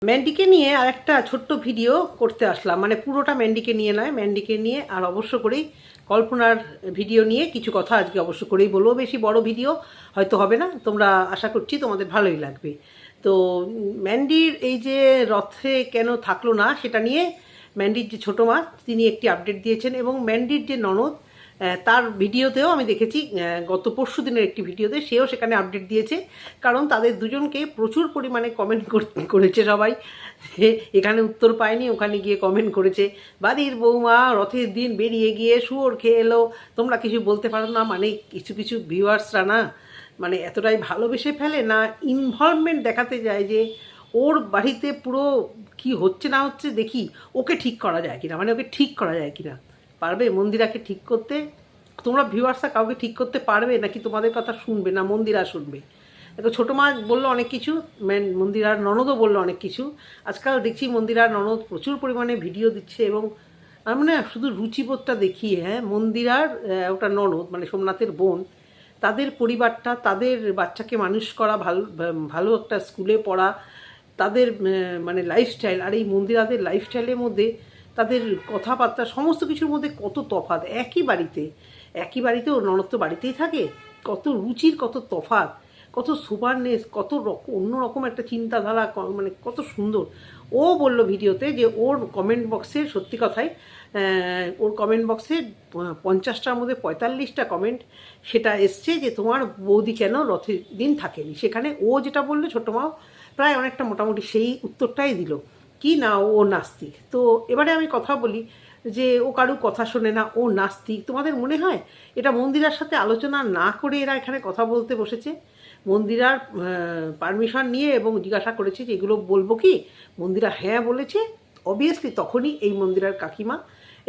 ম্যান্ডিকে নিয়ে আর একটা ছোট্ট ভিডিও করতে আসলাম, মানে পুরোটা ম্যান্ডিকে নিয়ে নয়, ম্যান্ডিকে নিয়ে আর অবশ্য করেই কল্পনার ভিডিও নিয়ে কিছু কথা আজকে অবশ্য করেই বলবো। বেশি বড় ভিডিও হয়তো হবে না, তোমরা আশা করছি তোমাদের ভালোই লাগবে। তো ম্যান্ডির এই যে রথে কেন থাকলো না সেটা নিয়ে ম্যান্ডির যে ছোটো মা তিনি একটি আপডেট দিয়েছেন, এবং ম্যান্ডির যে ননদ তার ভিডিওতেও আমি দেখেছি, গত পরশু দিনের একটি ভিডিওতে সেও সেখানে আপডেট দিয়েছে। কারণ তাদের দুজনকে প্রচুর পরিমাণে কমেন্ট করেছে সবাই, এখানে উত্তর পায়নি ওখানে গিয়ে কমেন্ট করেছে, বাড়ির বৌমা রথের দিন বেরিয়ে গিয়ে শুয়োর খেয়ে এলো, তোমরা কিছু বলতে পারো না। মানে কিছু কিছু ভিউয়ার্সরা না মানে এতটাই ভালোবেসে ফেলে না, ইনভলভমেন্ট দেখাতে যায় যে ওর বাড়িতে পুরো কি হচ্ছে না হচ্ছে দেখি, ওকে ঠিক করা যায় কিনা, মানে ওকে ঠিক করা যায় কিনা। পারবে মন্দিরাকে ঠিক করতে? তোমরা ভিউয়ার্সরা কাউকে ঠিক করতে পারবে নাকি তোমাদের কথা শুনবে না মন্দিরা শুনবে? দেখো ছোটো মা বললো অনেক কিছু, মন্দিরার ননদও বললো অনেক কিছু। আজকাল দেখছি মন্দিরার ননদ প্রচুর পরিমাণে ভিডিও দিচ্ছে, এবং আমি মানে শুধু রুচিবোধটা দেখিয়ে, মন্দিরার ওটা ননদ মানে সোমনাথের বোন, তাদের পরিবারটা, তাদের বাচ্চাকে মানুষ করা, ভালো ভালো একটা স্কুলে পড়া, তাদের মানে লাইফস্টাইল, আর এই মন্দিরাদের লাইফস্টাইলের মধ্যে তাদের কথাবার্তা সমস্ত কিছুর মধ্যে কত তফাৎ। একই বাড়িতে ওর ননদ তো বাড়িতেই থাকে, কত রুচির কত তফাৎ, কত সুপারনেস, কত রকম অন্যরকম একটা চিন্তাধারা, মানে কত সুন্দর। ও বলল ভিডিওতে যে ওর কমেন্ট বক্সে, সত্যি কথাই ওর কমেন্ট বক্সে 50টার মধ্যে 45টা কমেন্ট সেটা এসছে যে তোমার বৌদি কেন রথের দিন থাকেনি। সেখানে ও যেটা বললো ছোটো মাও প্রায় অনেকটা মোটামুটি সেই উত্তরটাই দিল, কি না ও নাস্তিক। তো এবারে আমি কথা বলি যে ও কারু কথা শোনে না, ও নাস্তিক। তোমাদের মনে হয় এটা মন্দিরার সাথে আলোচনা না করে এরা এখানে কথা বলতে বসেছে? মন্দিরার পারমিশন নিয়ে এবং জিজ্ঞাসা করেছে যে এগুলো বলবো কি, মন্দিরা হ্যাঁ বলেছে। অবভিয়াসলি তখনই এই মন্দিরার কাকিমা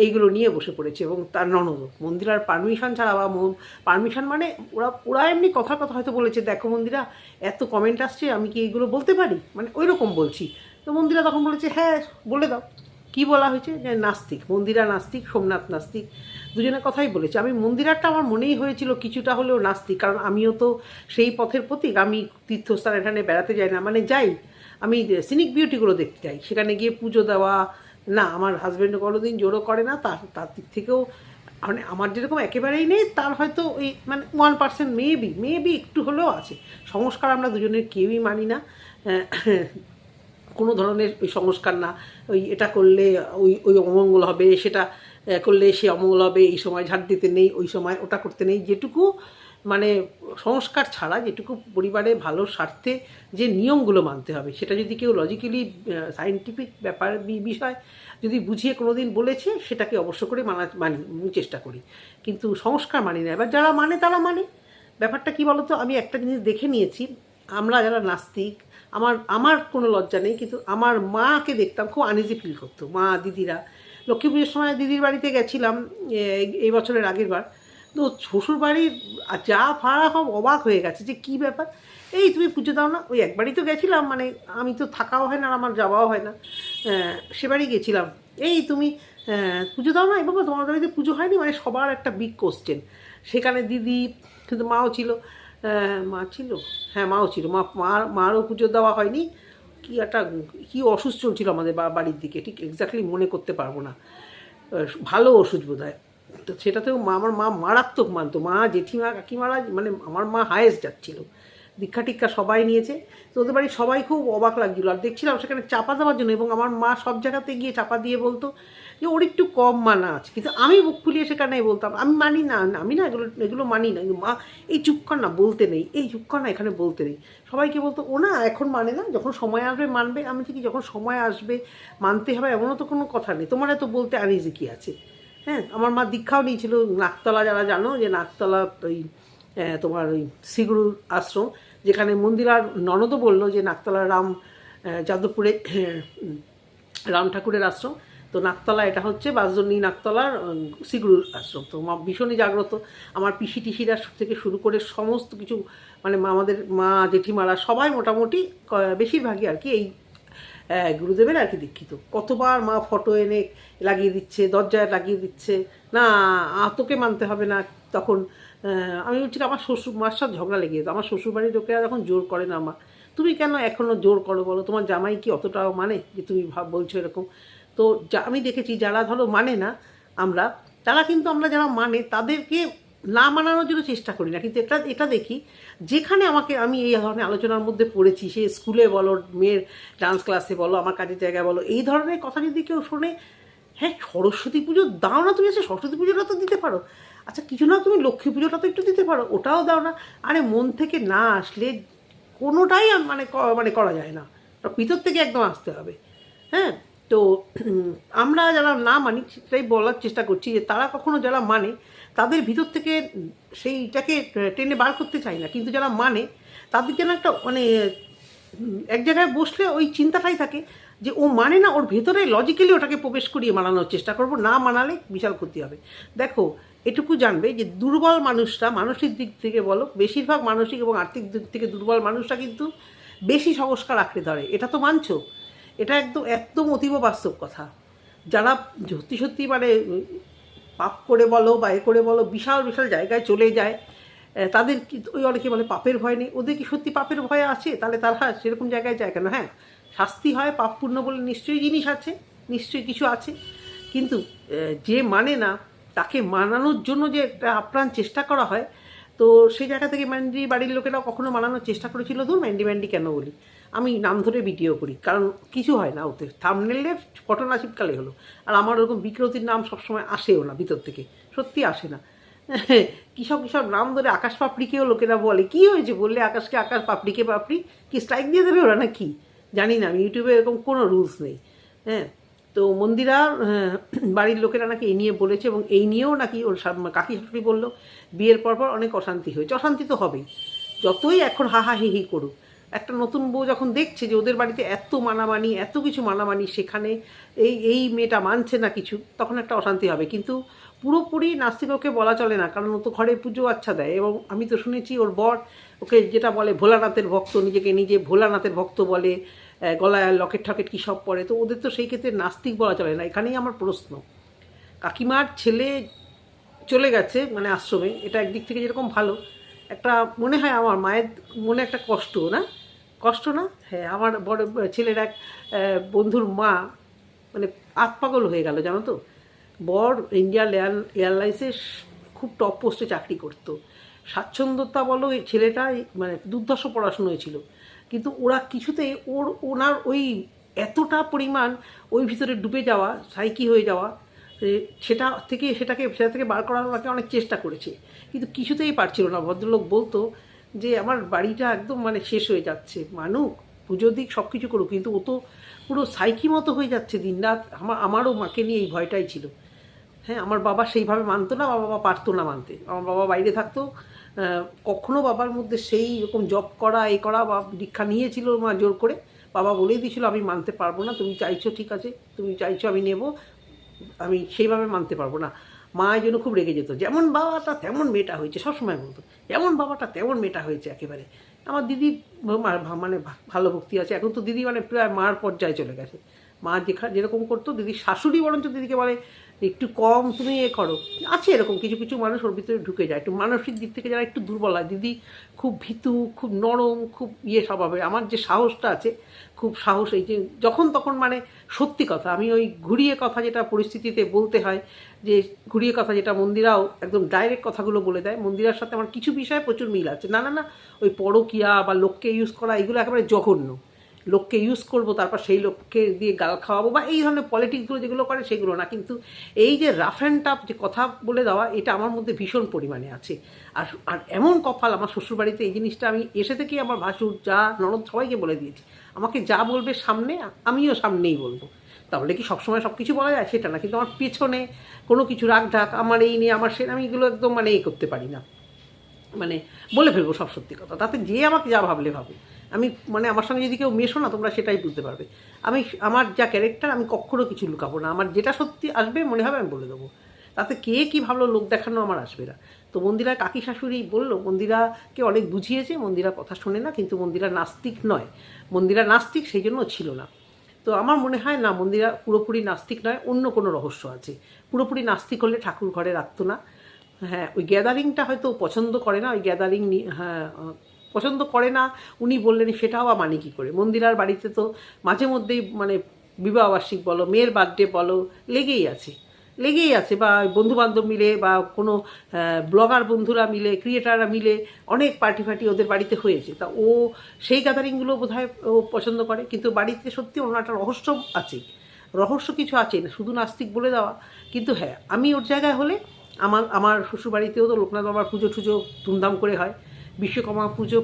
এইগুলো নিয়ে বসে পড়েছে, এবং তার ননদও মন্দিরার পারমিশন ছাড়া, বা পারমিশন মানে ওরা এমনি কথা হয়তো বলেছে, দেখো মন্দিরা এত কমেন্ট আসছে আমি কি এইগুলো বলতে পারি, মানে ওই রকম বলছি। তো মন্দিরা তখন বলেছে হ্যাঁ বলে দাও। কি বলা হয়েছে যে নাস্তিক, মন্দিরা নাস্তিক, সোমনাথ নাস্তিক, দুজনের কথাই বলেছে। আমি মন্দিরারটা আমার মনেই হয়েছিল কিছুটা হলেও নাস্তিক, কারণ আমিও তো সেই পথের প্রতীক। আমি তীর্থস্থান এখানে বেড়াতে যাই না, মানে যাই আমি সিনিক বিউটিগুলো দেখতে যাই, সেখানে গিয়ে পুজো দেওয়া না আমার হাজব্যান্ডও কোনোদিন জোরও করে না। তার দিক থেকেও মানে আমার যেরকম একেবারেই নেই, তার হয়তো ওই মানে 1% মেবি একটু হলেও আছে। সংস্কার আমরা দুজনের কেউই মানি না, কোনো ধরনের ওই সংস্কার না, ওই এটা করলে ওই ওই অমঙ্গল হবে, সেটা করলে সে অমঙ্গল হবে, এই সময় ঝাড় দিতে নেই, ওই সময় ওটা করতে নেই। যেটুকু মানে সংস্কার ছাড়া যেটুকু পরিবারে ভালো স্বার্থে যে নিয়মগুলো মানতে হবে, সেটা যদি কেউ লজিক্যালি সায়েন্টিফিক ব্যাপার বিষয় যদি বুঝিয়ে কোনো দিন বলেছে, সেটাকে অবশ্য করে মানি চেষ্টা করি, কিন্তু সংস্কার মানি না। এবার যারা মানে তারা মানে। ব্যাপারটা কী বলতো, আমি একটা জিনিস দেখে নিয়েছি, আমরা যারা নাস্তিক, আমার কোনো লজ্জা নেই, কিন্তু আমার মাকে দেখতাম খুব আনইজি ফিল করতো, মা দিদিরা। লক্ষ্মী পুজোর সময় দিদির বাড়িতে গেছিলাম এই বছরের আগের বার, তো শ্বশুর বাড়ির যা ভাড়া সব অবাক হয়ে গেছে যে কী ব্যাপার, এই তুমি পুজো দাও না। ওই একবারই তো গেছিলাম, মানে আমি তো থাকাও হয় না আর আমার যাওয়াও হয় না, সে বাড়ি গেছিলাম। এই তুমি পুজো দাও না, এই বাবা তোমার বাড়িতে পুজো হয়নি, মানে সবার একটা বিগ কোশ্চেন। সেখানে দিদি, কিন্তু মাও ছিল, মা ছিল, হ্যাঁ মাও ছিল, মারও পুজো দেওয়া হয়নি। কি একটা কী অসুস্থ চলছিল আমাদের বাড়ির দিকে, ঠিক এক্স্যাক্টলি মনে করতে পারবো না, ভালো ওষুধ বোধ হয়। তো সেটাতেও আমার মা মারাত্মক মানতো, মা জেঠিমা কাকিমারা, মানে আমার মা হায়েস্ট যাচ্ছিলো, দীক্ষা টিক্ষা সবাই নিয়েছে। তো ওদের বাড়ি সবাই খুব অবাক লাগছিলো, আর দেখছিলাম সেখানে চাপা দেওয়ার জন্য, এবং আমার মা সব জায়গাতে গিয়ে চাপা দিয়ে বলতো যে ওর একটু কম মানা আছে, কিন্তু আমি বুক ফুলিয়ে সেখানে বলতাম আমি মানি না, আমি না এগুলো মানি না। মা এই চুপ কর না, বলতে নেই, এই চুপ কর না, এখানে বলতে নেই। সবাইকে বলতো ও না এখন মানে না, যখন সময় আসবে মানবে। আমি ঠিকই, যখন সময় আসবে মানতে হবে, এমনও তো কোনো কথা নেই, তোমার এত বলতে আনিজি কী আছে। হ্যাঁ, আমার মা দীক্ষাও নিয়েছিল নাকতলা, যারা জানো যে নাকতলা ওই তোমার ওই শ্রীগুরুর আশ্রম, যেখানে মন্দিরার ননদও বললো যে নাকতলা যাদবপুরে রাম ঠাকুরের আশ্রম। তো নাকতলা এটা হচ্ছে বাসজনী নাকতলার শ্রীগুরুর আশ্রম। তো মা ভীষণই জাগ্রত, আমার পিসি টিসিরা থেকে শুরু করে সমস্ত কিছু, মানে আমাদের মা জেঠিমারা সবাই মোটামুটি বেশিরভাগই আর কি এই গুরুদেবের আর কি দীক্ষিত। কতবার মা ফটো এনে লাগিয়ে দিচ্ছে, দরজায় লাগিয়ে দিচ্ছে, না তোকে মানতে হবে না। তখন আমি ঠিক আমার শ্বশুর মার সাথে ঝগড়া লেগে যেত, আমার শ্বশুরবাড়ির লোকেরা যখন জোর করে না মা, তুমি কেন এখনও জোর করো বলো? তোমার জামাই কি অতটাও মানে যে তুমি বলছো এরকম? তো আমি দেখেছি যারা ধরো মানে না আমরা, তারা কিন্তু আমরা যারা মানে তাদেরকে না মানানোর জন্য চেষ্টা করি না, কিন্তু এটা দেখি যেখানে আমি এই ধরনের আলোচনার মধ্যে পড়েছি, সে স্কুলে বলো, মেয়ের ডান্স ক্লাসে বলো, আমার কাজের জায়গায় বলো, এই ধরনের কথা যদি কেউ শোনে, হ্যাঁ সরস্বতী পুজো দাও না তুমি, এসে সরস্বতী পুজোটা তো দিতে পারো, আচ্ছা কিছু না তুমি লক্ষ্মী পুজোটা তো একটু দিতে পারো, ওটাও দাও না। আরে মন থেকে না আসলে কোনোটাই মানে করা যায় না, ভিতর থেকে একদম আসতে হবে। হ্যাঁ, তো আমরা যারা না মানি সেটাই বলার চেষ্টা করছি যে তারা কখনো যারা মানে তাদের ভিতর থেকে সেইটাকে টেনে বার করতে চায় না, কিন্তু যারা মানে তাদের যেন একটা মানে এক জায়গায় বসলে ওই চিন্তাটাই থাকে যে ও মানে না, ওর ভেতরে লজিক্যালি ওটাকে প্রবেশ করিয়ে মানানোর চেষ্টা করব, না মানালে বিশাল ক্ষতি হবে। দেখো এটুকু জানবে যে দুর্বল মানুষরা, মানসিক দিক থেকে বলো, বেশিরভাগ মানসিক এবং আর্থিক দিক থেকে দুর্বল মানুষরা কিন্তু বেশি সংস্কার আঁকড়ে ধরে, এটা তো মানছো? এটা একদম একদম অতীব বাস্তব কথা। যারা সত্যি সত্যি মানে পাপ করে বলো বা এ করে বলো বিশাল বিশাল জায়গায় চলে যায়, তাদের কি ওই অনেকে বলে পাপের ভয় নেই, ওদের কি সত্যি পাপের ভয় আছে? তাহলে তারা সেরকম জায়গায় যায় কেন? হ্যাঁ শাস্তি হয়, পাপ পুণ্য বলে নিশ্চয়ই জিনিস আছে, নিশ্চয়ই কিছু আছে, কিন্তু যে মানে না তাকে মানানোর জন্য যে একটা আপ্রাণ চেষ্টা করা হয়, তো সেই জায়গা থেকে ম্যান্ডি বাড়ির লোকেরা কখনো মানানোর চেষ্টা করেছিল, ধরুন ম্যান্ডি ম্যান্ডি কেন বলি, আমি নাম ধরে ভিডিও করি, কারণ কিছু হয় না ওতে, থাম্বনেলে ঘটনা শীতকালে হলো, আর আমার ওরকম বিকৃতির নাম সবসময় আসেও না ভিতর থেকে, সত্যি আসে না। কিসব কিসব নাম ধরে আকাশ পাপড়িকেও লোকেরা বলে, কি হয়েছে বললে আকাশকে আকাশ, পাপড়িকে পাপড়ি, কি স্ট্রাইক দিয়ে দেবে ওরা না কি জানি না, আমি ইউটিউবে এরকম কোনো রুলস নেই। হ্যাঁ, তো মন্দিরা বাড়ির লোকেরা নাকি এই নিয়ে বলেছে, এবং এই নিয়েও নাকি ওর কাকি শাশুড়ি বললো বিয়ের পর অনেক অশান্তি হয়েছে। অশান্তি তো হবেই, যতই এখন হাহা হি হি করুক, একটা নতুন বউ যখন দেখছে যে ওদের বাড়িতে এত মানামানি, এত কিছু মানামানি, সেখানে এই মেয়েটা মানছে না কিছু, তখন একটা অশান্তি হবে। কিন্তু পুরোপুরি নাস্তিককে বলা চলে না, কারণ ও তো ঘরে পুজো আচ্ছা দেয়, এবং আমি তো শুনেছি ওর বর ওকে যেটা বলে ভোলানাথের ভক্ত, নিজেকে নিজে ভোলানাথের ভক্ত বলে, গলায় লকেট ঠকেট কী সব পরে, তো ওদের তো সেই ক্ষেত্রে নাস্তিক বলা চলে না। এখানেই আমার প্রশ্ন, কাকিমার ছেলে চলে গেছে মানে আশ্রমে, এটা একদিক থেকে যেরকম ভালো, একটা মনে হয় আমার মায়ের মনে একটা কষ্ট না, কষ্ট না? হ্যাঁ, আমার বড় ছেলের এক বন্ধুর মা মানে আতপাগল হয়ে গেল জানো তো, বর ইন্ডিয়ান এয়ারলাইন্সে খুব টপ পোস্টে চাকরি করতো, স্বাচ্ছন্দ্যতা বলো, এই ছেলেটা মানে দুর্ধর্ষ পড়াশুনো হয়েছিল, কিন্তু ওরা কিছুতেই ওনার ওই এতটা পরিমাণ ওই ভিতরে ডুবে যাওয়া, সাইকি হয়ে যাওয়া, সেটা থেকে বার করার ওনাকে অনেক চেষ্টা করেছে, কিন্তু কিছুতেই পারছিল না। ভদ্রলোক বলতো যে আমার বাড়িটা একদম মানে শেষ হয়ে যাচ্ছে, মানুক পুজো দিক সব কিছু করুক, কিন্তু ও তো পুরো সাইকি মতো হয়ে যাচ্ছে দিন রাত। আমারও মাকে নিয়ে এই ভয়টাই ছিল। হ্যাঁ, আমার বাবা সেইভাবে মানতো না, বাবা পারতো না মানতে, আমার বাবা বাইরে থাকতো, কখনো বাবার মধ্যে সেই রকম জব করা এ করা বা দীক্ষা নিয়েছিল মা জোর করে, বাবা বলেই দিয়েছিল আমি মানতে পারবো না, তুমি চাইছো ঠিক আছে, তুমি চাইছো আমি নেব, আমি সেইভাবে মানতে পারবো না। মা এই জন্য খুব রেগে যেত, যেমন বাবাটা তেমন মেয়েটা হয়েছে, সবসময় বলতো যেমন বাবাটা তেমন মেয়েটা হয়েছে একেবারে। আমার দিদি মানে ভালো ভক্তি আছে, এখন তো দিদি মানে প্রায় মার পর্যায়ে চলে গেছে, মা যেরকম করতো, দিদির শাশুড়ি বরঞ্চ দিদিকে বলে একটু কম তুমি এ করো। আছে এরকম কিছু কিছু মানুষ ওর ভিতরে ঢুকে যায়, একটু মানসিক দিক থেকে যারা একটু দুর্বল হয়। দিদি খুব ভীতু, খুব নরম, খুব স্বভাবের। আমার যে সাহসটা আছে, খুব সাহস, এই যে যখন তখন মানে সত্যি কথা, আমি ওই ঘুরিয়ে কথা যেটা পরিস্থিতিতে বলতে হয়, যে ঘুরিয়ে কথা যেটা মন্দিরাও একদম ডাইরেক্ট কথাগুলো বলে দেয়, মন্দিরার সাথে আমার কিছু বিষয়ে প্রচুর মিল আছে। না না না, ওই পরকিয়া বা লোককে ইউজ করা এগুলো একেবারে জঘন্য, লোককে ইউজ করবো তারপর সেই লোককে দিয়ে গাল খাওয়াবো বা এই ধরনের পলিটিক্সগুলো যেগুলো করে সেগুলো না, কিন্তু এই যে রাফ অ্যান্ড টাফ যে কথা বলে দেওয়া, এটা আমার মধ্যে ভীষণ পরিমাণে আছে। আর আর এমন কপাল, আমার শ্বশুরবাড়িতে এই জিনিসটা আমি এসে থেকেই আমার ভাসুর, যা ননদ সবাইকে বলে দিয়েছি, আমাকে যা বলবে সামনে আমিও সামনেই বলবো। তাহলে কি সবসময় সব কিছু বলা যায় সেটা না, কিন্তু আমার পেছনে কোনো কিছু রাগ ঢাক, আমার এই নিয়ে আমার সে, আমি এগুলো একদম মানে করতে পারি না, মানে বলে ফেলবো সব সত্যি কথা, তাতে যে আমাকে যা ভাবলে ভাবে। আমি মানে আমার সঙ্গে যদি কেউ মেশো না, তোমরা সেটাই বুঝতে পারবে। আমার যা ক্যারেক্টার, আমি কখনো কিছু লুকাবো না, আমার যেটা সত্যি আসবে মনে হবে আমি বলে দেবো, তাতে কে কী ভাবলো লোক দেখানো আমার আসবে না। তো মন্দিরা কাকি শাশুড়ি বললো, মন্দিরাকে অনেক বুঝিয়েছে, মন্দিরা কথা শোনে না, কিন্তু মন্দিরা নাস্তিক নয়, মন্দিরা নাস্তিক সেই জন্য ছিল না। তো আমার মনে হয় না মন্দিরা পুরোপুরি নাস্তিক নয়, অন্য কোনো রহস্য আছে। পুরোপুরি নাস্তিক হলে ঠাকুর ঘরে রাখতো না। হ্যাঁ, ওই গ্যাদারিংটা হয়তো পছন্দ করে না, ওই গ্যাদারিং হ্যাঁ পছন্দ করে না উনি বললেন, সেটাও বা মানে কী করে? মন্দিরার বাড়িতে তো মাঝে মধ্যেই মানে বিবাহবার্ষিক বলো, মেয়ের বার্থডে বলো, লেগেই আছে বা বন্ধুবান্ধব মিলে বা কোনো ব্লগার বন্ধুরা মিলে, ক্রিয়েটাররা মিলে অনেক পার্টি ফার্টি ওদের বাড়িতে হয়েছে। তা ও সেই গ্যাদারিংগুলো বোধহয় ও পছন্দ করে, কিন্তু বাড়িতে সত্যি ওনার একটা রহস্য কিছু আছে না, শুধু নাস্তিক বলে দেওয়া। কিন্তু হ্যাঁ, আমি ওর জায়গায় হলে আমার শ্বশুরবাড়িতেও তো লোকনাথ বাবার পুজো টুজো ধুমধাম করে হয়, বিশ্বকর্মা পুজো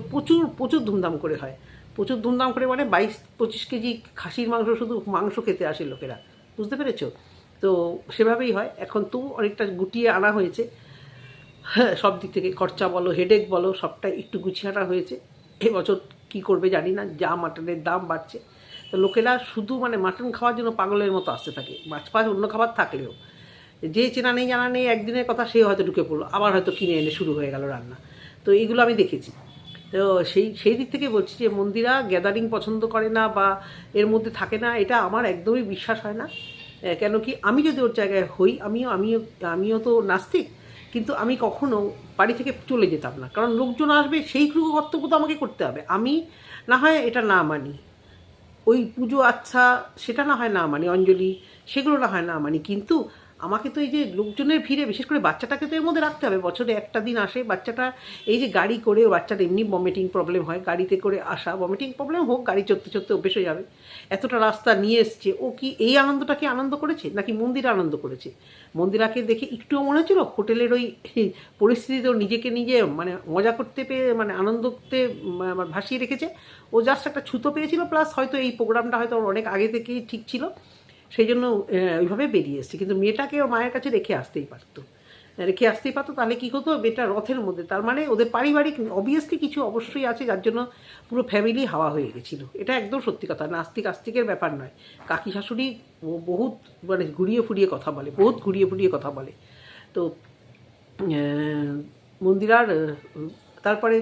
প্রচুর ধুমধাম করে হয়। প্রচুর ধুমধাম করে মানে 22-25 কেজি খাসির মাংস, শুধু মাংস খেতে আসে লোকেরা, বুঝতে পেরেছো? তো সেভাবেই হয়। এখন তো অনেকটা গুটিয়ে আনা হয়েছে, হ্যাঁ, সব দিক থেকে খরচা বলো, হেডেক বলো, সবটাই একটু গুছিয়ে আনা হয়েছে। এবছর কী করবে জানি না, যা মাটনের দাম বাড়ছে। তো লোকেরা শুধু মানে মাটন খাওয়ার জন্য পাগলের মতো আসতে থাকে, মাছ ফাছ অন্য খাবার থাকলেও। যে চেনা নেই জানা নেই একদিনের কথা, সে হয়তো ঢুকে পড়লো, আবার হয়তো কিনে এনে শুরু হয়ে গেল রান্না। তো এইগুলো আমি দেখেছি। তো সেই দিক থেকে বলছি যে মন্দিরা গ্যাদারিং পছন্দ করে না বা এর মধ্যে থাকে না, এটা আমার একদমই বিশ্বাস হয় না। কেন কি, আমি যদি ওর জায়গায় হই, আমিও তো নাস্তিক, কিন্তু আমি কখনো বাড়ি থেকে চলে যেতাম না, কারণ লোকজন আসবে, সেইটুকু কর্তব্য তো আমাকে করতে হবে। আমি না হয় এটা না মানি, ওই পুজো আচ্ছা সেটা না হয় না মানি, অঞ্জলি সেগুলো না হয় না মানি, কিন্তু আমাকে তো এই যে লোকজনের ভিড়ে, বিশেষ করে বাচ্চাটাকে তো এর মধ্যে রাখতে হবে। বছরে একটা দিন আসে বাচ্চাটা, এই যে গাড়ি করে, বাচ্চাটা এমনি ভমিটিং প্রবলেম হয়, গাড়িতে করে আসা, ভমিটিং প্রবলেম হোক, গাড়ি চড়তে অভ্যেস হয়ে যাবে। এতটা রাস্তা নিয়ে এসছে, ও কি এই আনন্দটা কি আনন্দ করেছে, নাকি মন্দিরে আনন্দ করেছে? মন্দিরাকে দেখে একটুও মনে হচ্ছিল হোটেলের ওই পরিস্থিতিতেও নিজেকে নিজে মানে মজা করতে পেয়ে, মানে আনন্দতে ভাসিয়ে রেখেছে। ও জাস্ট একটা ছুতো পেয়েছিল, প্লাস হয়তো এই প্রোগ্রামটা হয়তো অনেক আগে থেকেই ঠিক ছিল, সেই জন্য ওইভাবে বেরিয়ে এসছে। কিন্তু মেয়েটাকে ওর মায়ের কাছে রেখে আসতেই পারতো, তাহলে কী হতো, বেটা রথের মধ্যে, তার মানে ওদের পারিবারিক অবভিয়াসলি কিছু অবশ্যই আছে, যার জন্য পুরো ফ্যামিলি হাওয়া হয়ে গেছিলো। এটা একদম সত্যি কথা, আস্তিকের ব্যাপার নয়। কাকি শাশুড়ি বহুত মানে ঘুরিয়ে ফুরিয়ে কথা বলে। তো মন্দিরার তারপরে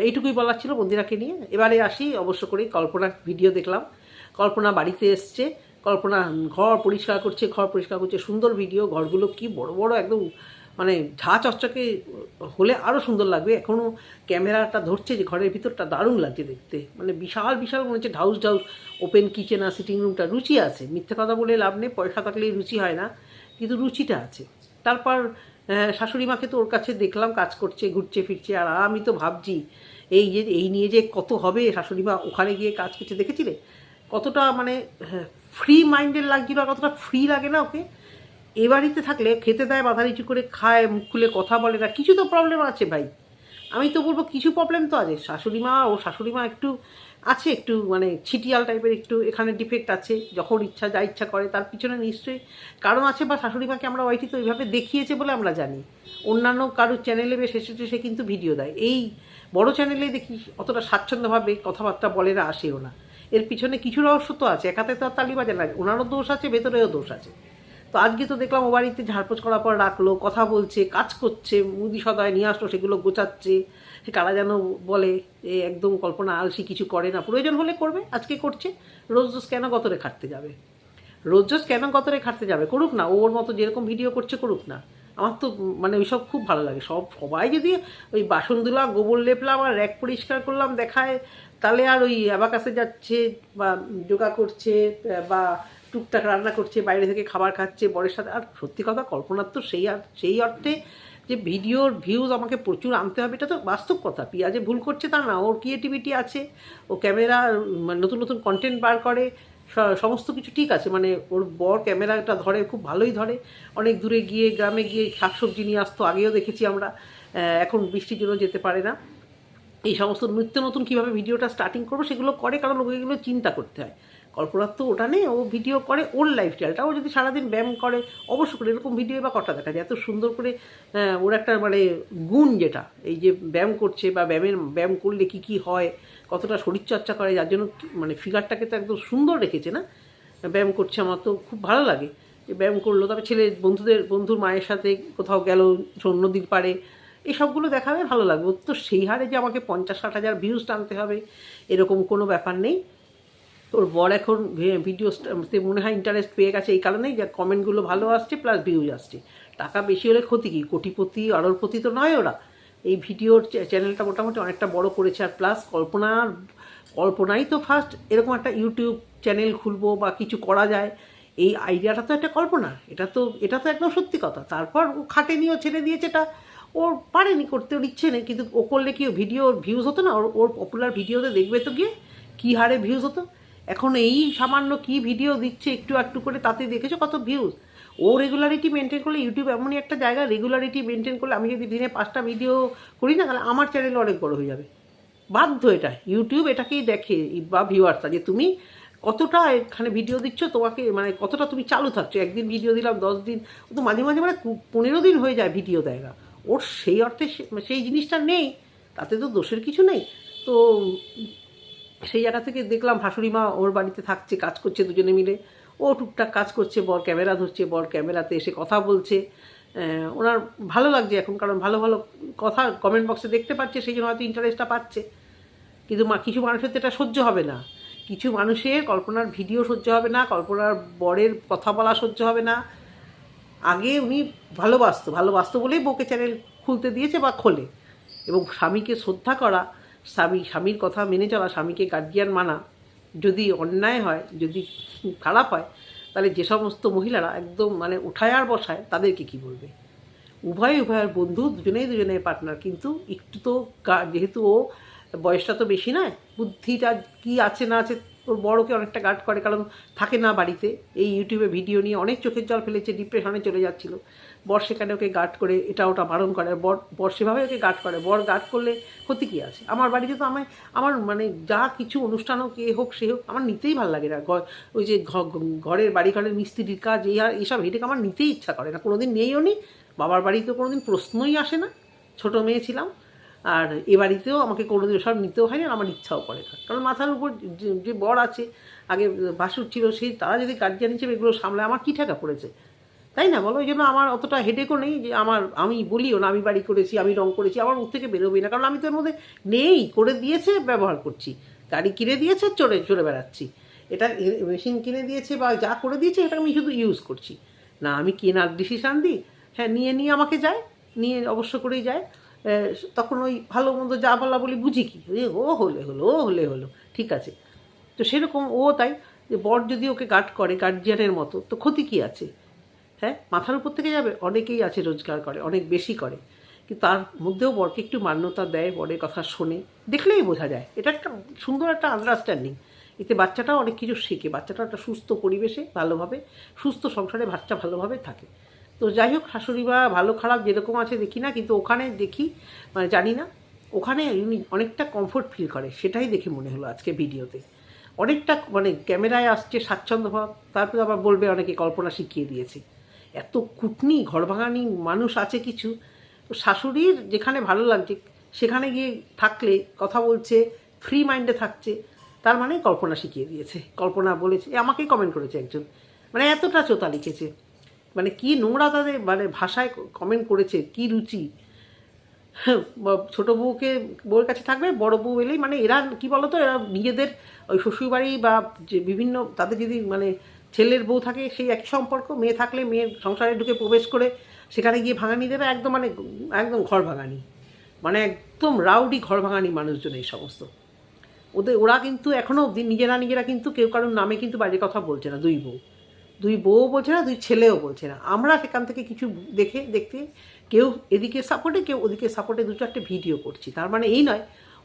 এইটুকুই বলার ছিল মন্দিরাকে নিয়ে। এবারে আসি অবশ্য করেই কল্পনার ভিডিও দেখলাম। কল্পনা বাড়িতে এসছে, কল্পনা ঘর পরিষ্কার করছে, সুন্দর ভিডিও। ঘরগুলো কি বড় বড়, একদম মানে ঝাঁ চকচকে হলে আরও সুন্দর লাগবে। এখনও ক্যামেরাটা ধরছে যে ঘরের ভিতরটা দারুণ লাগছে দেখতে, মানে বিশাল মনে হচ্ছে ঢাউস ওপেন কিচেন আর সিটিং রুমটা। রুচি আছে, মিথ্যে কথা বলে লাভ নেই, পয়সা থাকলেই রুচি হয় না, কিন্তু রুচিটা আছে। তারপর শাশুড়ি মাকে তো ওর কাছে দেখলাম কাজ করছে, ঘুরছে ফিরছে, আর আমি তো ভাবছি এই নিয়ে যে কত হবে। শাশুড়ি মা ওখানে গিয়ে কাজ করছে, দেখেছিলে কতটা মানে ফ্রি মাইন্ডের লাগছিল, আর কতটা ফ্রি লাগে না ওকে। এ বাড়িতে থাকলে খেতে দেয়, মাথা নিচু করে খায়, মুখ খুলে কথা বলে না, কিছু তো প্রবলেম আছে ভাই। আমি তো বলবো কিছু প্রবলেম তো আছে। শাশুড়ি মা একটু মানে ছিটিয়াল টাইপের, একটু এখানে ডিফেক্ট আছে। যখন যা ইচ্ছা করে, তার পিছনে নিশ্চয়ই কারণ আছে, বা শাশুড়ি মাকে আমরা ওইটি ওইভাবে দেখিয়েছে বলে আমরা জানি। অন্যান্য কারোর চ্যানেলে বেশ এসেছে, সে কিন্তু ভিডিও দেয়। এই বড় চ্যানেলে দেখি অতটা স্বাচ্ছন্দ্যভাবে কথাবার্তা বলে না, আসেও না। এর পিছনে কিছু রহস্য তো আছে, একাতে তো আর তালি বাজে না, ওনারও দোষ আছে, ভেতরেও দোষ আছে। তো আজকে তো দেখলাম ও বাড়িতে ঝাড়পোছ করার পর রাখলো, কথা বলছে, কাজ করছে, মুদি সদায় নিয়ে আসলো, সেগুলো গোছাচ্ছে। কারা যেন বলে একদম কল্পনা আলসি, কিছু করে না, প্রয়োজন হলে করবে, আজকে করছে। রোজ কেন গতরে খাটতে যাবে? করুক না, ওর মতো যেরকম ভিডিও করছে করুক না। আমার তো মানে ওইসব খুব ভালো লাগে। সবাই যদি ওই বাসন ধুলাম, গোবর লেপলাম আর র্যাক পরিষ্কার করলাম দেখায়, তাহলে আর ওই অ্যাবাকাসে যাচ্ছে বা যোগা করছে বা টুকটাক রান্না করছে, বাইরে থেকে খাবার খাচ্ছে বরের সাথে, আর সত্যি কথা কল্পনার তো সেই অর্থে যে ভিডিওর ভিউজ আমাকে প্রচুর আনতে হবে, এটা তো বাস্তব কথা। পিঁয়াজে ভুল করছে তা না, ওর ক্রিয়েটিভিটি আছে, ও ক্যামেরা নতুন কন্টেন্ট বার করে, সমস্ত কিছু ঠিক আছে। মানে ওর বর ক্যামেরাটা ধরে, খুব ভালোই ধরে। অনেক দূরে গিয়ে, গ্রামে গিয়ে শাকসবজি নিয়ে আসতো, আগেও দেখেছি আমরা। এখন বৃষ্টির জন্য যেতে পারে না। এই সমস্ত নতুন কীভাবে ভিডিওটা স্টার্টিং করবো সেগুলো করে, কারণ ওইগুলো চিন্তা করতে হয়। কল্পনার তো ওটা নেই, ও ভিডিও করে ওর লাইফস্টাইলটা। ও যদি সারাদিন ব্যায়াম করে, অবশ্য করে এরকম ভিডিও বা কটা দেখা যায়, এত সুন্দর করে ওর একটা মানে গুণ, যেটা এই যে ব্যায়াম করছে বা ব্যায়াম করলে কী হয়, কতটা শরীরচর্চা করে, যার জন্য মানে ফিগারটাকে তো একদম সুন্দর রেখেছে না। ব্যায়াম করছে, আমার তো খুব ভালো লাগে যে ব্যায়াম করলো। তবে ছেলে বন্ধুর মায়ের সাথে কোথাও গেল নদীর পাড়ে, এই সবগুলো দেখাবে, ভালো লাগবে। তো সেই হারে যে আমাকে 50-60 হাজার ভিউজ টানতে হবে এরকম কোনো ব্যাপার নেই। ওর বর এখন ভিডিওতে মনে হয় ইন্টারেস্ট পেয়ে গেছে, এই কারণেই যে কমেন্টগুলো ভালো আসছে, প্লাস ভিউজ আসছে। টাকা বেশি হলে ক্ষতি কী? কোটিপতি, আড়রপতি তো নয় ওরা, এই ভিডিওর চ্যানেলটা মোটামুটি অনেকটা বড় করেছে। আর প্লাস কল্পনাই তো ফার্স্ট এরকম একটা ইউটিউব চ্যানেল খুলবো বা কিছু করা যায়, এই আইডিয়াটা তো একটা কল্পনা, এটা তো একদম সত্যি কথা। তারপর ও খাটেনিও ছেড়ে দিয়েছে, এটা ওর পারেনি করতে, ওর ইচ্ছে নেই, কিন্তু ও করলে কি ভিডিও ভিউজ হতো না? ওর পপুলার ভিডিওতে দেখবে তো গিয়ে কী হারে ভিউজ হতো। এখন এই সামান্য কি ভিডিও দিচ্ছে একটু একটু করে, তাতে দেখেছো কত ভিউজ। ও রেগুলারিটি মেনটেন করলে, ইউটিউব এমনই একটা জায়গা, রেগুলারিটি মেনটেন করলে, আমি যদি দিনে 5টা ভিডিও করি না, তাহলে আমার চ্যানেল অনেক বড় হয়ে যাবে। বাধ্য, এটা ইউটিউব এটাকেই দেখে, বা ভিউয়ার্সরা, যে তুমি কতটা এখানে ভিডিও দিচ্ছ, তোমাকে মানে কতটা তুমি চালু থাকছো। একদিন ভিডিও দিলাম, 10 দিন, ও তো মাঝে মাঝে মানে 15 দিন হয়ে যায় ভিডিও দেখা। ওর সেই অর্থে সেই জিনিসটা নেই, তাতে তো দোষের কিছু নেই। তো সেই জায়গা থেকে দেখলাম শাশুড়ি মা ওর বাড়িতে থাকছে, কাজ করছে দুজনে মিলে, ও টুকটাক কাজ করছে, বর ক্যামেরা ধরছে, বর ক্যামেরাতে এসে কথা বলছে। ওনার ভালো লাগছে এখন, কারণ ভালো ভালো কথা কমেন্ট বক্সে দেখতে পাচ্ছে, সেই জন্য হয়তো ইন্টারেস্টটা পাচ্ছে। কিন্তু কিছু মানুষের তো এটা সহ্য হবে না, কিছু মানুষের কল্পনার ভিডিও সহ্য হবে না, কল্পনার বরের কথা বলা সহ্য হবে না। আগে উনি ভালোবাসতো বলেই বউকে চ্যানেল খুলতে দিয়েছে বা খোলে। এবং স্বামীকে শ্রদ্ধা করা, স্বামীর কথা মেনে চলা, স্বামীকে গার্জিয়ান মানা, যদি অন্যায় হয়, যদি খারাপ হয়, তাহলে যে সমস্ত মহিলারা একদম মানে উঠায় আর বসায়, তাদেরকে কি বলবে? উভয়ের বন্ধু, দুজনেই পার্টনার, কিন্তু একটু তো যেহেতু ও বয়সটা তো বেশি নয়, বুদ্ধিটা কি আছে না আছে, ওর বড়কে অনেকটা গার্ড করে, কারণ থাকে না বাড়িতে। এই ইউটিউবে ভিডিও নিয়ে অনেক চোখের জল ফেলেছে, ডিপ্রেশনে চলে যাচ্ছিলো। বর সেখানে ওকে গার্ড করে, এটা ওটা বারণ করে, বর সেভাবে ওকে গার্ড করে। বর গার্ড করলে ক্ষতি কী আছে? আমার বাড়িতে তো আমার মানে যা কিছু অনুষ্ঠান হোক, এ হোক সে হোক, আমার নিতেই ভালো লাগে না। ওই যে ঘরের মিস্ত্রির কাজ, এইসব হেঁটেকে আমার নিতেই ইচ্ছা করে না, কোনোদিন নেইও নি। বাবার বাড়িতে কোনোদিন প্রশ্নই আসে না, ছোটো মেয়ে ছিলাম। আর এ বাড়িতেও আমাকে কোনোদিন সব নিতেও হয়নি, আমার ইচ্ছাও করে না, কারণ মাথার উপর যে বর আছে, আগে ভাসুর ছিল, সেই তারা যদি গার্জিয়ান হিসেবে এগুলো সামলায়, আমার কী ঠেকা পড়েছে, তাই না বলো? ওই জন্য আমার অতটা হেডেকও নেই যে আমি বলিও না আমি বাড়ি করেছি, আমি রং করেছি, আমার মুখ থেকে বেরোবেই না, কারণ আমি তো এর মধ্যে নেই। করে দিয়েছে, ব্যবহার করছি। গাড়ি কিনে দিয়েছে, চড়ে বেড়াচ্ছি। এটা মেশিন কিনে দিয়েছে বা যা করে দিয়েছে, এটা আমি শুধু ইউজ করছি। না আমি কেনার ডিসিশান দিই, হ্যাঁ নিয়ে আমাকে যায়, নিয়ে অবশ্য করেই যায়। তখন ওই ভালো মন্দ যা বলা বলি বুঝি কি, ও হলে হলো ঠিক আছে। তো সেরকম ও তাই, যে বর যদি ওকে গার্ড করে গার্জিয়ানের মতো, তো ক্ষতি কী আছে? হ্যাঁ, মাথার উপর থেকে যাবে? অনেকেই আছে রোজগার করে, অনেক বেশি করে, কিন্তু তার মধ্যেও বরকে একটু মান্যতা দেয়, বরের কথা শোনে, দেখলেই বোঝা যায়। এটা একটা সুন্দর একটা আন্ডারস্ট্যান্ডিং। এতে বাচ্চাটাও অনেক কিছু শেখে, বাচ্চাটা একটা সুস্থ পরিবেশে ভালোভাবে, সুস্থ সংসারে বাচ্চা ভালোভাবে থাকে। তো যাই হোক, শাশুড়ি বা ভালো খারাপ যেরকম আছে দেখি না, কিন্তু ওখানে দেখি, মানে জানি না, ওখানে উনি অনেকটা কমফোর্ট ফিল করে, সেটাই দেখে মনে হলো আজকে ভিডিওতে। অনেকটা মানে ক্যামেরায় আসছে স্বাচ্ছন্দ্যভাব। তারপরে আবার বলবে অনেকে কল্পনা শিখিয়ে দিয়েছে। এত কুটনি ঘরভাঙানি মানুষ আছে কিছু। তো শাশুড়ির যেখানে ভালো লাগছে সেখানে গিয়ে থাকলে, কথা বলছে, ফ্রি মাইন্ডে থাকছে, তার মানে কল্পনা শিখিয়ে দিয়েছে, কল্পনা বলেছে। আমাকেই কমেন্ট করেছে একজন, মানে এতটা চোতা লিখেছে, মানে কি নোংরা তাদের মানে ভাষায় কমেন্ট করেছে, কি রুচি। ছোটো বউয়ের কাছে থাকবে, বড় বউ এলেই মানে এরা কি বলতো, এরা নিজেদের ওই শ্বশুরবাড়ি বা যে বিভিন্ন তাদের যদি মানে ছেলের বউ থাকে, সেই একই সম্পর্ক, মেয়ে থাকলে মেয়ের সংসারে ঢুকে প্রবেশ করে সেখানে গিয়ে ভাঙানি দেবে, একদম মানে একদম ঘর ভাঙানি, মানে একদম রাউডি ঘর ভাঙানি মানুষজন এই সমস্ত। ওরা কিন্তু এখনও অবধি নিজেরা কিন্তু কেউ কারোর নামে কিন্তু বাজে কথা বলছে না। দুই বউ বলছে না, দুই ছেলেও বলছে না। আমরা সেখান থেকে কিছু দেখতে কেউ এদিকে সাপোর্টে, কেউ ওদিকে সাপোর্টে 2-4টে ভিডিও করছি, তার মানে এই নয়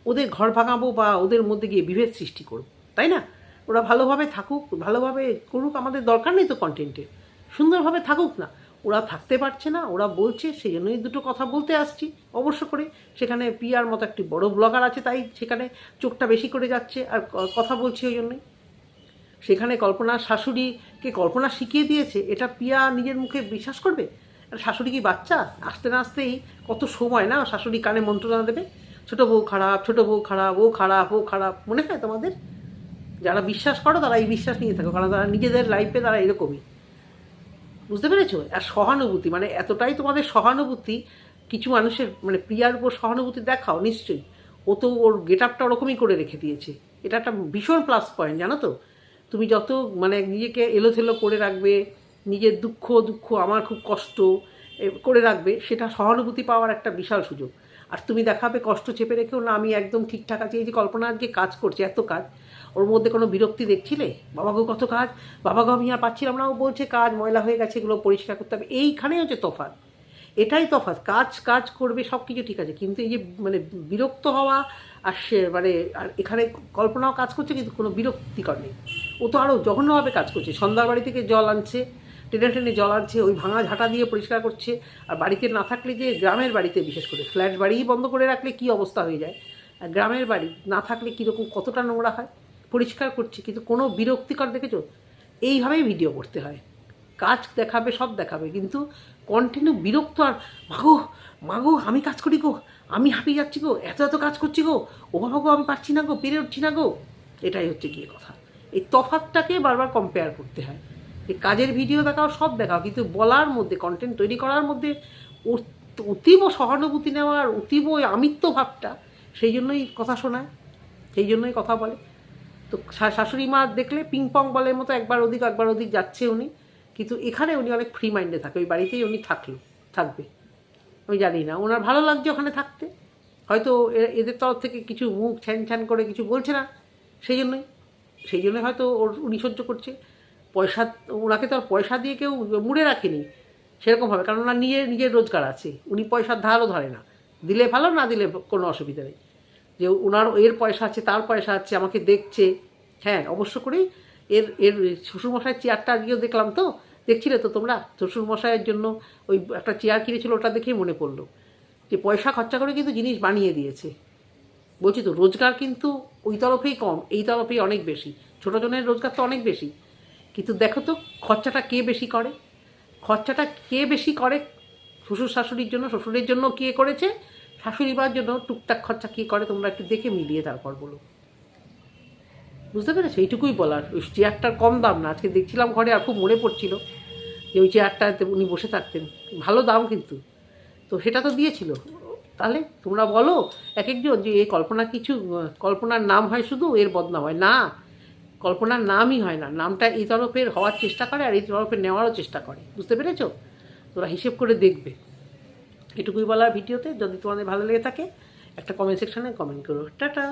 ওদের ঘর ভাঙাবো বা ওদের মধ্যে গিয়ে বিভেদ সৃষ্টি করব, তাই না? ওরা ভালোভাবে থাকুক, ভালোভাবে করুক, আমাদের দরকার নেই তো কন্টেন্টের, সুন্দরভাবে থাকুক না। ওরা থাকতে পারছে না, ওরা বলছে, সেই জন্যই দুটো কথা বলতে আসছি অবশ্য করে। সেখানে পিয়ার মতো একটি বড় ব্লগার আছে, তাই সেখানে চোখটা বেশি করে যাচ্ছে আর কথা বলছি ওই জন্যই। সেখানে কল্পনার শাশুড়িকে কল্পনা শিখিয়ে দিয়েছে, এটা পিয়া নিজের মুখে বিশ্বাস করবে? আর শাশুড়ি কি বাচ্চা? আসতে না আসতেই কত সময় না শাশুড়ি কানে মন্ত্রণা দেবে, ছোটো বউ খারাপ, ও খারাপ। মনে হয় তোমাদের? যারা বিশ্বাস করো তারা এই বিশ্বাস নিয়ে থাকো, কারণ তারা নিজেদের লাইফে তারা এরকমই, বুঝতে পেরেছো? আর সহানুভূতি, মানে এতটাই তোমাদের সহানুভূতি, কিছু মানুষের মানে প্রিয়ার উপর সহানুভূতি দেখাও নিশ্চয়ই। ও তো ওর গেট আপটা ওরকমই করে রেখে দিয়েছে, এটা একটা ভীষণ প্লাস পয়েন্ট, জানো তো? তুমি যত মানে নিজেকে এলোথেলো করে রাখবে, নিজের দুঃখ আমার খুব কষ্ট করে রাখবে, সেটা সহানুভূতি পাওয়ার একটা বিশাল সুযোগ। আর তুমি দেখাবে কষ্ট চেপে রেখেও না আমি একদম ঠিকঠাক আছি। এই যে কল্পনা আজকে কাজ করছে, এত কাজ, ওর মধ্যে কোনো বিরক্তি দেখছিলে? বাবাগো কত কাজ, বাবাগো আমি আর পাচ্ছিলাম না, ও বলছে কাজ ময়লা হয়ে গেছে, এগুলো পরিষ্কার করতে হবে। এইখানেই হচ্ছে তফাৎ, এটাই তফাৎ। কাজ কাজ করবে, সব কিছু ঠিক আছে, কিন্তু এই যে মানে বিরক্ত হওয়া আর সে মানে, আর এখানে কল্পনাও কাজ করছে কিন্তু কোনো বিরক্তিকর নেই। ও তো আরও জঘন্যভাবে কাজ করছে, সন্ধ্যার বাড়ি থেকে জল আনছে, টেনে টেনে জল আনছে, ওই ভাঙা ঝাঁটা দিয়ে পরিষ্কার করছে। আর বাড়িতে না থাকলে, যে গ্রামের বাড়িতে বিশেষ করে, ফ্ল্যাট বাড়িই বন্ধ করে রাখলে কী অবস্থা হয়ে যায়, আর গ্রামের বাড়ি না থাকলে কীরকম কতটা নোংরা হয়, পরিষ্কার করছে কিন্তু কোনো বিরক্তিকর দেখেছো? এইভাবেই ভিডিও করতে হয়, কাজ দেখাবে, সব দেখাবে, কিন্তু কন্টিনিউ বিরক্ত। আর মাগো মাগো আমি কাজ করি গো, আমি হাঁপিয়ে যাচ্ছি গো, এত এত কাজ করছি গো, ও বাবা গো আমি পারছি না গো, পেরে উঠছি না গো। এটাই হচ্ছে গিয়ে কথা। এই তফাৎটাকে বারবার কম্পেয়ার করতে হয়। এই কাজের ভিডিও দেখাও, সব দেখাও, কিন্তু বলার মধ্যে, কন্টেন্ট তৈরি করার মধ্যে অতীব সহানুভূতি নেওয়ার, অতীব আমিত্ব ভাবটা, সেই জন্যই কথা শোনায়, সেই জন্যই কথা বলে। তো শাশুড়ি মা দেখলে পিং পং বলের মতো একবার ওদিক যাচ্ছে উনি, কিন্তু এখানে উনি অনেক ফ্রি মাইন্ডে থাকে, ওই বাড়িতেই উনি থাকবে। আমি জানি না ওনার ভালো লাগছে ওখানে থাকতে, হয়তো এদের তরফ থেকে কিছু মুখ ছ্যান করে কিছু বলছে না, সেই জন্যই হয়তো উনি সহ্য করছে। পয়সা, ওনাকে তো আর পয়সা দিয়ে কেউ মুড়ে রাখেনি সেরকমভাবে, কারণ ওনার নিজের রোজগার আছে, উনি পয়সার ধারও ধরে না, দিলে ভালো, না দিলে কোনো অসুবিধা নেই। যে ওনার এর পয়সা আছে, তার পয়সা আছে, আমাকে দেখছে। হ্যাঁ, অবশ্য করেই এর শ্বশুরমশাইয়ের চেয়ারটা আজকেও দেখলাম, তো দেখছিলে তো তোমরা, শ্বশুরমশাইয়ের জন্য ওই একটা চেয়ার কিনেছিল, ওটা দেখেই মনে পড়লো যে পয়সা খরচা করে কিন্তু জিনিস বানিয়ে দিয়েছে। বলছি তো, রোজগার কিন্তু ওই তরফেই কম, এই তরফেই অনেক বেশি। ছোটো জনের রোজগার তো অনেক বেশি, কিন্তু দেখো তো খরচাটা কে বেশি করে, শ্বশুর শাশুড়ির জন্য, শ্বশুরের জন্য কে করেছে, শাশুড়ি মার জন্য টুকটাক খরচা কে করে, তোমরা একটু দেখে মিলিয়ে তারপর বলো। বুঝতে পেরেছো? এইটুকুই বলার। ওই চেয়ারটার কম দাম না, আজকে দেখছিলাম ঘরে, আর খুব মনে পড়ছিল যে ওই চেয়ারটাতে উনি বসে থাকতেন, ভালো দাম কিন্তু, তো সেটা তো দিয়েছিল। তাহলে তোমরা বলো এক একজন যে এই কল্পনার নাম হয় শুধু, এর বদনাম হয় না, কল্পনার নামই হয় না, নামটা এই তরফের হওয়ার চেষ্টা করে আর এই তরফের নেওয়ারও চেষ্টা করে। বুঝতে পেরেছো? তোরা হিসেব করে দেখবে। এটুকুই বলার ভিডিওতে। যদি তোমাদের ভালো লেগে থাকে একটা কমেন্ট সেকশানে কমেন্ট করো। টাটা।